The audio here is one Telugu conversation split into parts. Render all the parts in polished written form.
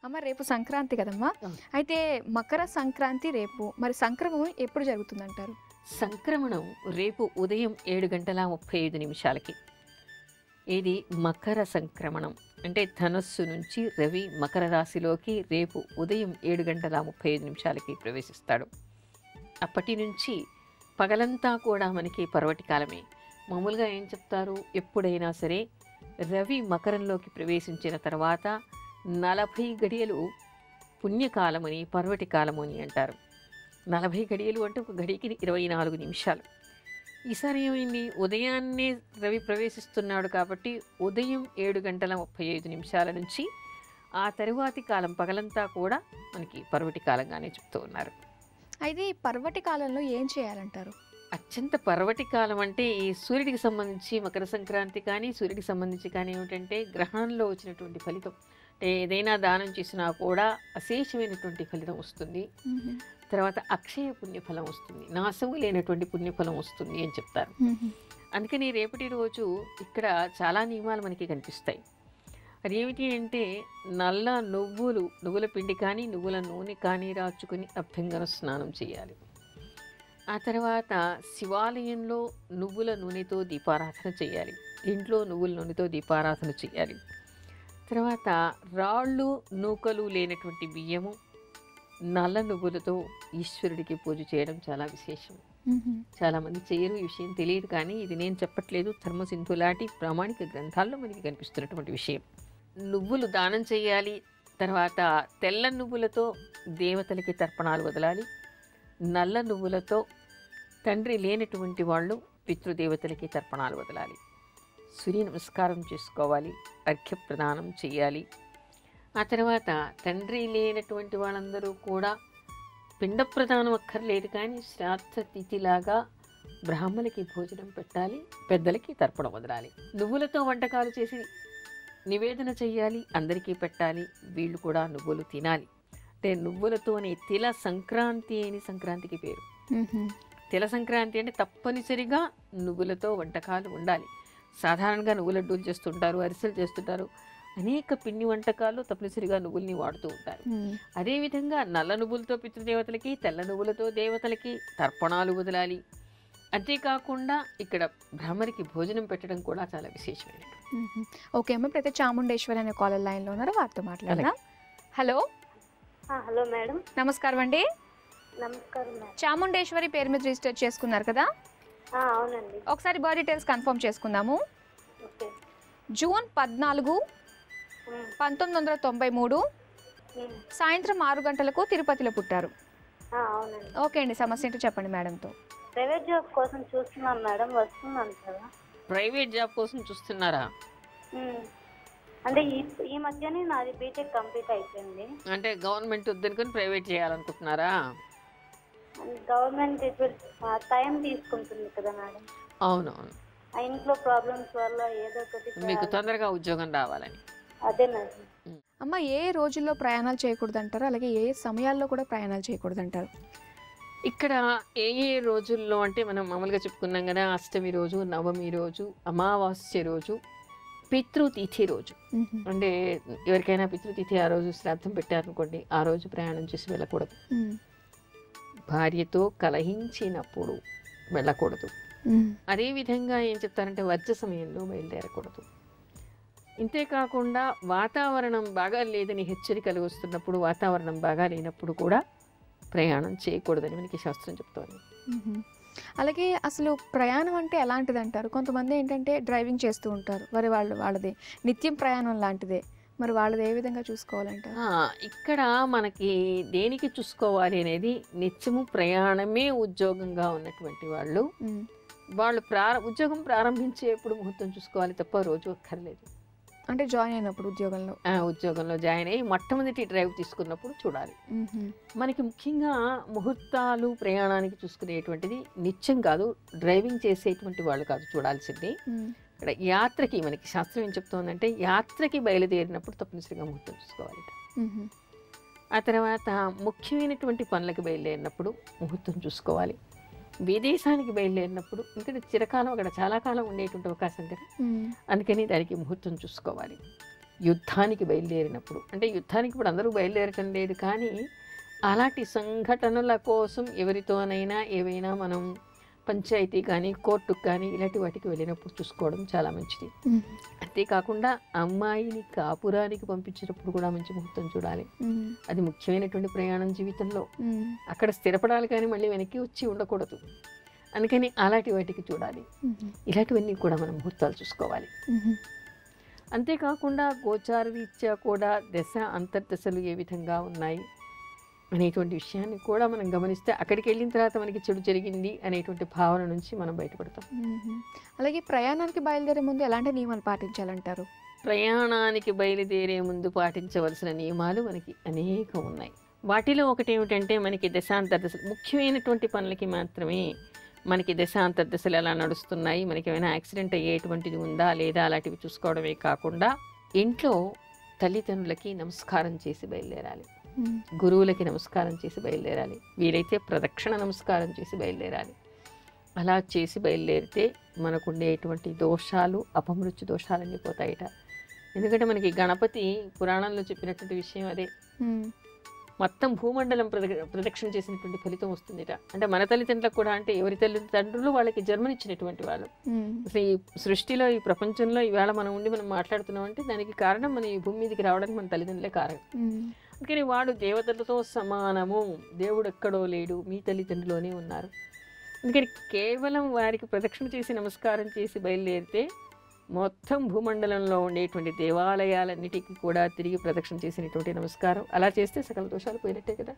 అమ్మ రేపు సంక్రాంతి కదమ్మా. అయితే మకర సంక్రాంతి రేపు, మరి సంక్రమణం ఎప్పుడు జరుగుతుందంటారు? సంక్రమణం రేపు ఉదయం 7:35 ఇది మకర సంక్రమణం. అంటే ధనస్సు నుంచి రవి మకర రాశిలోకి రేపు ఉదయం 7:35 ప్రవేశిస్తాడు. అప్పటి నుంచి పగలంతా కూడా మనకి పర్వటి కాలమే. మామూలుగా ఏం చెప్తారు, ఎప్పుడైనా సరే రవి మకరంలోకి ప్రవేశించిన తర్వాత 40 గడియలు పుణ్యకాలమని పర్వటి కాలము అని అంటారు. 40 గడియలు అంటే ఒక గడికి 24 నిమిషాలు. ఈసారి ఏమైంది, ఉదయాన్నే రవి ప్రవేశిస్తున్నాడు కాబట్టి ఉదయం 7:35 నుంచి ఆ తరువాతి కాలం పగలంతా కూడా మనకి పర్వటి కాలంగానే చెప్తూ ఉన్నారు. అయితే ఈ పర్వటి కాలంలో ఏం చేయాలంటారు? అత్యంత పర్వటి కాలం అంటే ఈ సూర్యుడికి సంబంధించి మకర సంక్రాంతి కానీ సూర్యుడికి సంబంధించి కానీ ఏమిటంటే గ్రహణంలో వచ్చినటువంటి ఫలితం. అంటే ఏదైనా దానం చేసినా కూడా అశేషమైనటువంటి ఫలితం వస్తుంది. తర్వాత అక్షయ పుణ్యఫలం వస్తుంది, నాశము లేనటువంటి పుణ్యఫలం వస్తుంది అని చెప్తారు. అందుకని రేపటి రోజు ఇక్కడ చాలా నియమాలు మనకి కనిపిస్తాయి. అది ఏమిటి అంటే నల్ల నువ్వుల పిండి కానీ నువ్వుల నూనె కానీ రాచుకొని అభ్యంగన స్నానం చేయాలి. ఆ తర్వాత శివాలయంలో నువ్వుల నూనెతో దీపారాధన చేయాలి, ఇంట్లో నువ్వుల నూనెతో దీపారాధన చేయాలి. తర్వాత రాళ్ళు నూకలు లేనటువంటి బియ్యము నల్ల నువ్వులతో ఈశ్వరుడికి పూజ చేయడం చాలా విశేషం. చాలామంది చేయరు, ఈ విషయం తెలియదు. కానీ ఇది నేను చెప్పట్లేదు, ధర్మసింధు లాంటి ప్రామాణిక గ్రంథాల్లో మనకి కనిపిస్తున్నటువంటి విషయం. నువ్వులు దానం చేయాలి. తర్వాత తెల్ల నువ్వులతో దేవతలకి తర్పణాలు వదలాలి. నల్ల నువ్వులతో తండ్రి లేనటువంటి వాళ్ళు పితృదేవతలకి తర్పణాలు వదలాలి. సూర్య నమస్కారం చేసుకోవాలి, అర్ఘ్య ప్రదానం చేయాలి. ఆ తర్వాత తండ్రి లేనటువంటి వాళ్ళందరూ కూడా పిండ ప్రదానం అక్కర్లేదు, కానీ శ్రాద్ధ తిథిలాగా బ్రాహ్మణులకి భోజనం పెట్టాలి, పెద్దలకి తర్పణ వదలాలి. నువ్వులతో వంటకాలు చేసి నివేదన చెయ్యాలి, అందరికీ పెట్టాలి. వీళ్ళు కూడా నువ్వులు తినాలి. అంటే నువ్వులతోనే తిల సంక్రాంతి అని సంక్రాంతికి పేరు. తిల సంక్రాంతి అంటే తప్పనిసరిగా నువ్వులతో వంటకాలు ఉండాలి. సాధారణంగా నువ్వుల లడ్డూలు చేస్తుంటారు, అరిసెలు చేస్తుంటారు, అనేక పిండి వంటకాలు తప్పనిసరిగా నువ్వుల్ని వాడుతూ ఉంటారు. అదేవిధంగా నల్ల నువ్వులతో పితృదేవతలకి, తెల్ల నువ్వులతో దేవతలకి తర్పణాలు వదలాలి. అంతేకాకుండా ఇక్కడ బ్రాహ్మణికి భోజనం పెట్టడం కూడా చాలా విశేషమైనది. ఓకే అమ్మ, ప్రతి చాముండేశ్వరి అనే కాలర్ లైన్లో ఉన్నారు, వారితో మాట్లాడదాం. Hello hello madam. నమస్కారం అండి. నమస్కారం మేడం. చాముండేశ్వరి పేరు మీద రిజిస్టర్ చేసుకున్నారు కదా? అవునండి. ఒకసారి బర్త్ డీటెయిల్స్ కన్ఫర్మ్ చేసుకుందాము. ఓకే. జూన్ 14, 1993 సాయంత్రం 6 గంటలకు తిరుపతిలో పుట్టారు. అవునండి. ఓకే అండి, సమస్య ఏంటో చెప్పండి మేడంతో. ప్రైవేట్ జాబ్ కోసం చూస్తున్నాను మేడం, వస్తున్నాను కదా. ప్రైవేట్ జాబ్ కోసం చూస్తున్నారా? అంటే ఈ మధ్యనే నాది బీటెక్ కంప్లీట్ అయిపోయింది. అంటే గవర్నమెంట్ వద్దనుకొని ప్రైవేట్ చేయాలనుకుంటున్నారా? గవర్నమెంట్ టైం తీసుకుంటుంది కదా మేడం. అవునవును, ఆ ఇంట్లో ప్రాబ్లమ్స్ వల్ల ఏదో ఒకటి మీకు తొందరగా ఉద్యోగం రావాలని. అదే మేడం. అమ్మ, ఏ రోజుల్లో ప్రయాణాలు చేయకూడదు అంటారు, అలాగే ఏ సమయాల్లో కూడా ప్రయాణాలు చేయకూడదు అంటారు? ఇక్కడ ఏ ఏ రోజుల్లో అంటే మనం మామూలుగా చెప్పుకున్నాం కదా, అష్టమి రోజు, నవమి రోజు, అమావాస్య రోజు, పితృతిథి రోజు. అంటే ఎవరికైనా పితృతిథి ఆ రోజు శ్రాద్ధం పెట్టారనుకోండి, ఆ రోజు ప్రయాణం చేసి వెళ్ళకూడదు. భార్యతో కలహించినప్పుడు వెళ్ళకూడదు. అదేవిధంగా ఏం చెప్తారంటే వర్జ సమయంలో బయలుదేరకూడదు. ఇంతేకాకుండా వాతావరణం బాగా లేదని హెచ్చరికలు వస్తున్నప్పుడు, వాతావరణం బాగా లేనప్పుడు కూడా ప్రయాణం చేయకూడదని మనకి శాస్త్రం చెప్తోంది. అలాగే అసలు ప్రయాణం అంటే ఎలాంటిది అంటారు? కొంతమంది ఏంటంటే డ్రైవింగ్ చేస్తూ ఉంటారు, మరి వాళ్ళది నిత్యం ప్రయాణం లాంటిదే, మరి వాళ్ళది ఏ విధంగా చూసుకోవాలంటారు? ఇక్కడ మనకి దేనికి చూసుకోవాలి అనేది, నిత్యము ప్రయాణమే ఉద్యోగంగా ఉన్నటువంటి వాళ్ళు ఉద్యోగం ప్రారంభించేప్పుడు ముహూర్తం చూసుకోవాలి తప్ప రోజు అక్కర్లేదు. అంటే జాయిన్ అయినప్పుడు ఉద్యోగంలో జాయిన్ అయ్యి మొట్టమొదటి డ్రైవ్ తీసుకున్నప్పుడు చూడాలి. మనకి ముఖ్యంగా ముహూర్తాలు ప్రయాణానికి చూసుకునేటువంటిది నిత్యం కాదు, డ్రైవింగ్ చేసేటువంటి వాళ్ళు కాదు చూడాల్సింది. ఇక్కడ యాత్రకి మనకి శాస్త్రం ఏం చెప్తోందంటే, యాత్రకి బయలుదేరినప్పుడు తప్పనిసరిగా ముహూర్తం చూసుకోవాలి. ఆ తర్వాత ముఖ్యమైనటువంటి పనులకు బయలుదేరినప్పుడు ముహూర్తం చూసుకోవాలి. విదేశానికి బయలుదేరినప్పుడు, ఎందుకంటే చిరకాలం అక్కడ చాలా కాలం ఉండేటువంటి అవకాశం కదా, అందుకని దానికి ముహూర్తం చూసుకోవాలి. యుద్ధానికి బయలుదేరినప్పుడు, అంటే యుద్ధానికి ఇప్పుడు అందరూ బయలుదేరటం లేదు, కానీ అలాంటి సంఘటనల కోసం ఎవరితోనైనా ఏవైనా మనం పంచాయతీ కానీ కోర్టుకు కానీ ఇలాంటి వాటికి వెళ్ళినప్పుడు చూసుకోవడం చాలా మంచిది. అంతేకాకుండా అమ్మాయిని కాపురానికి పంపించేటప్పుడు కూడా మంచి ముహూర్తం చూడాలి. అది ముఖ్యమైనటువంటి ప్రయాణం జీవితంలో. అక్కడ స్థిరపడాలి కానీ మళ్ళీ వెనక్కి వచ్చి ఉండకూడదు. అందుకని అలాంటి వాటికి చూడాలి. ఇలాంటివన్నీ కూడా మనం ముహూర్తాలు చూసుకోవాలి. అంతేకాకుండా గోచార రీత్యా కూడా దశ అంతర్దశలు ఏ విధంగా ఉన్నాయి అనేటువంటి విషయాన్ని కూడా మనం గమనిస్తే అక్కడికి వెళ్ళిన తర్వాత మనకి చెడు జరిగింది అనేటువంటి భావన నుంచి మనం బయటపడతాం. అలాగే ప్రయాణానికి బయలుదేరే ముందు ఎలాంటి నియమాలు పాటించాలంటారు? ప్రయాణానికి బయలుదేరే ముందు పాటించవలసిన నియమాలు మనకి అనేకం ఉన్నాయి. వాటిలో ఒకటి ఏమిటంటే మనకి దశాంతర్దశలు, ముఖ్యమైనటువంటి పనులకి మాత్రమే మనకి దశాంతర్దశలు ఎలా నడుస్తున్నాయి, మనకి ఏమైనా యాక్సిడెంట్ అయ్యేటువంటిది ఉందా లేదా అలాంటివి చూసుకోవడమే కాకుండా ఇంట్లో తల్లిదండ్రులకి నమస్కారం చేసి బయలుదేరాలి, గురువులకి నమస్కారం చేసి బయలుదేరాలి, వీలైతే ప్రదక్షిణ నమస్కారం చేసి బయలుదేరాలి. అలా చేసి బయలుదేరితే మనకు ఉండేటువంటి దోషాలు, అపమృత్యు దోషాలన్నీ పోతాయిట. ఎందుకంటే మనకి గణపతి పురాణంలో చెప్పినటువంటి విషయం అదే. మొత్తం భూమండలం ప్రదక్షిణ చేసినటువంటి ఫలితం వస్తుందిట. అంటే మన తల్లిదండ్రులకు కూడా, అంటే ఎవరి తల్లిదండ్రులు వాళ్ళకి జన్మనిచ్చినటువంటి వాళ్ళు. అసలు ఈ సృష్టిలో, ఈ ప్రపంచంలో ఈవేళ మనం ఉండి మనం మాట్లాడుతున్నాం అంటే దానికి కారణం మన ఈ భూమి మీదకి రావడానికి మన తల్లిదండ్రులే కారణం. అందుకని వాడు దేవతలతో సమానము, దేవుడు ఎక్కడో లేడు, మీ తల్లిదండ్రులోనే ఉన్నారు. అందుకని కేవలం వారికి ప్రదక్షిణ చేసి నమస్కారం చేసి బయలుదేరితే మొత్తం భూమండలంలో ఉండేటువంటి దేవాలయాలన్నిటికీ కూడా తిరిగి ప్రదక్షిణ చేసినటువంటి నమస్కారం అలా చేస్తే సకల దోషాలు పోయినట్టే కదా.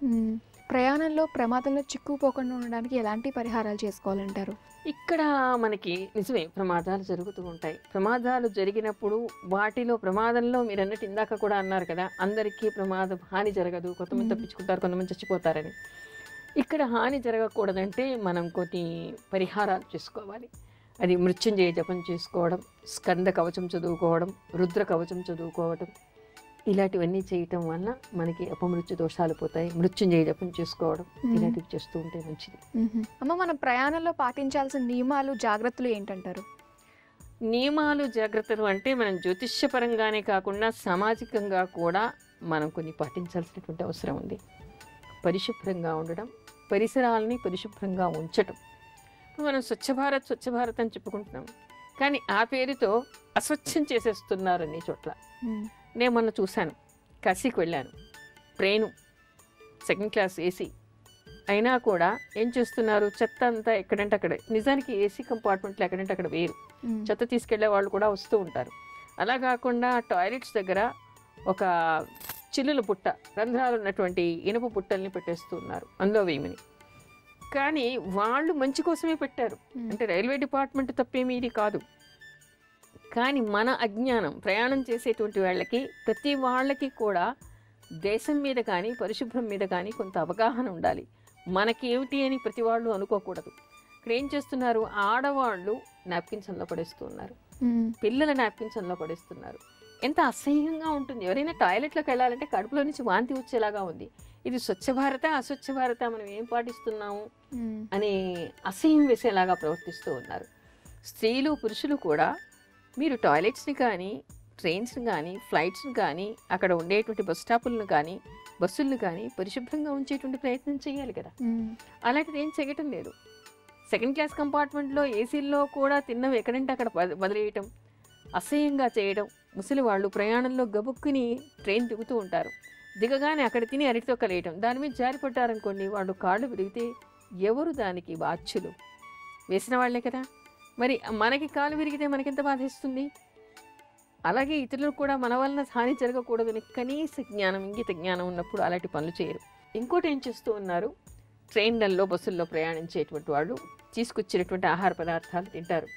ప్రయాణంలో ప్రమాదంలో చిక్కుపోకుండా ఉండడానికి ఎలాంటి పరిహారాలు చేసుకోవాలంటారు? ఇక్కడ మనకి నిజమే ప్రమాదాలు జరుగుతూ ఉంటాయి. ప్రమాదాలు జరిగినప్పుడు వాటిలో ప్రమాదంలో మీరు అన్నట్టు ఇందాక కూడా అన్నారు కదా, అందరికీ హాని జరగదు, కొంతమంది తప్పించుకుంటారు, కొంతమంది చచ్చిపోతారని. ఇక్కడ హాని జరగకూడదంటే మనం కొన్ని పరిహారాలు చేసుకోవాలి. అది మృత్యుంజయ జపం చేసుకోవడం, స్కంద కవచం చదువుకోవడం, రుద్ర కవచం చదువుకోవడం, ఇలాంటివన్నీ చేయటం వల్ల మనకి అపమృత్యు దోషాలు పోతాయి. మృత్యుంజయ జపం చేసుకోవడం, ఇలాంటివి చేస్తూ ఉంటే మంచిది. అమ్మ, మనం ప్రయాణంలో పాటించాల్సిన నియమాలు, జాగ్రత్తలు ఏంటంటారు? నియమాలు, జాగ్రత్తలు అంటే మనం జ్యోతిష్యపరంగానే కాకుండా సామాజికంగా కూడా మనం కొన్ని పాటించాల్సినటువంటి అవసరం ఉంది. పరిశుభ్రంగా ఉండడం, పరిసరాలని పరిశుభ్రంగా ఉంచటం. మనం స్వచ్ఛ భారత్ అని చెప్పుకుంటున్నాం, కానీ ఆ పేరుతో అస్వచ్ఛం చేసేస్తున్నారు అన్ని చోట్ల. నేను మొన్న చూశాను, కాశీకి వెళ్ళాను, ట్రైను సెకండ్ క్లాస్ ఏసీ అయినా కూడా ఏం చేస్తున్నారు, చెత్త అంతా ఎక్కడంటే అక్కడ. నిజానికి ఏసీ కంపార్ట్మెంట్లు ఎక్కడంటే అక్కడ వేరు, చెత్త తీసుకెళ్లే వాళ్ళు కూడా వస్తూ ఉంటారు. అలా కాకుండా టాయిలెట్స్ దగ్గర ఒక చిల్లుల పుట్ట, రంధ్రాలు ఉన్నటువంటి ఇనుప పుట్టల్ని పెట్టేస్తూ ఉన్నారు, అందులో వేయమని. కానీ వాళ్ళు మంచి కోసమే పెట్టారు, అంటే రైల్వే డిపార్ట్మెంట్ తప్పేమీ ఇది కాదు. కానీ మన అజ్ఞానం, ప్రయాణం చేసేటువంటి వాళ్ళకి, ప్రతి వాళ్ళకి కూడా దేశం మీద కానీ పరిశుభ్రం మీద కానీ కొంత అవగాహన ఉండాలి. మనకేమిటి అని ప్రతి వాళ్ళు అనుకోకూడదు. ఇక్కడ ఏం చేస్తున్నారు, ఆడవాళ్ళు నాప్కిన్సన్లో పడేస్తూ ఉన్నారు, పిల్లల నాప్కిన్సన్లో పడేస్తున్నారు. ఎంత అసహ్యంగా ఉంటుంది. ఎవరైనా టాయిలెట్లోకి వెళ్ళాలంటే కడుపులో నుంచి వాంతి వచ్చేలాగా ఉంది. ఇది స్వచ్ఛ భారత అస్వచ్ఛ భారత, మనం ఏం పాటిస్తున్నాము అనే అసహ్యం వేసేలాగా ప్రవర్తిస్తూ ఉన్నారు. స్త్రీలు పురుషులు కూడా మీరు టాయిలెట్స్ని కానీ, ట్రైన్స్ని కానీ, ఫ్లైట్స్ని కానీ, అక్కడ ఉండేటువంటి బస్ స్టాపులను కానీ, బస్సులను కానీ పరిశుభ్రంగా ఉంచేటువంటి ప్రయత్నం చేయాలి కదా. అలాంటిది ఏం చేయటం లేదు. సెకండ్ క్లాస్ కంపార్ట్మెంట్లో ఏసీల్లో కూడా తిన్నవి ఎక్కడంటే అక్కడ వదిలేయటం, అసహ్యంగా చేయడం. ముసలి వాళ్ళు ప్రయాణంలో గబుక్కుని ట్రైన్ దిగుతూ ఉంటారు, దిగగానే అక్కడ తిని అరటితో కలియటం, దాని మీద జారిపడ్డారనుకోండి, వాళ్ళు కాళ్ళు విరిగితే ఎవరు దానికి బాధ్యులు? వేసిన వాళ్లే కదా. మరి మనకి కాలు విరిగితే మనకెంత బాధిస్తుంది? అలాగే ఇతరులకు కూడా మన వలన హాని జరగకూడదని కనీస జ్ఞానం, ఇంగిత జ్ఞానం ఉన్నప్పుడు అలాంటి పనులు చేయరు. ఇంకోటి ఏం చేస్తూ ఉన్నారు, ట్రైన్లలో బస్సుల్లో ప్రయాణించేటువంటి వాళ్ళు తీసుకొచ్చినటువంటి ఆహార పదార్థాలు తింటారు.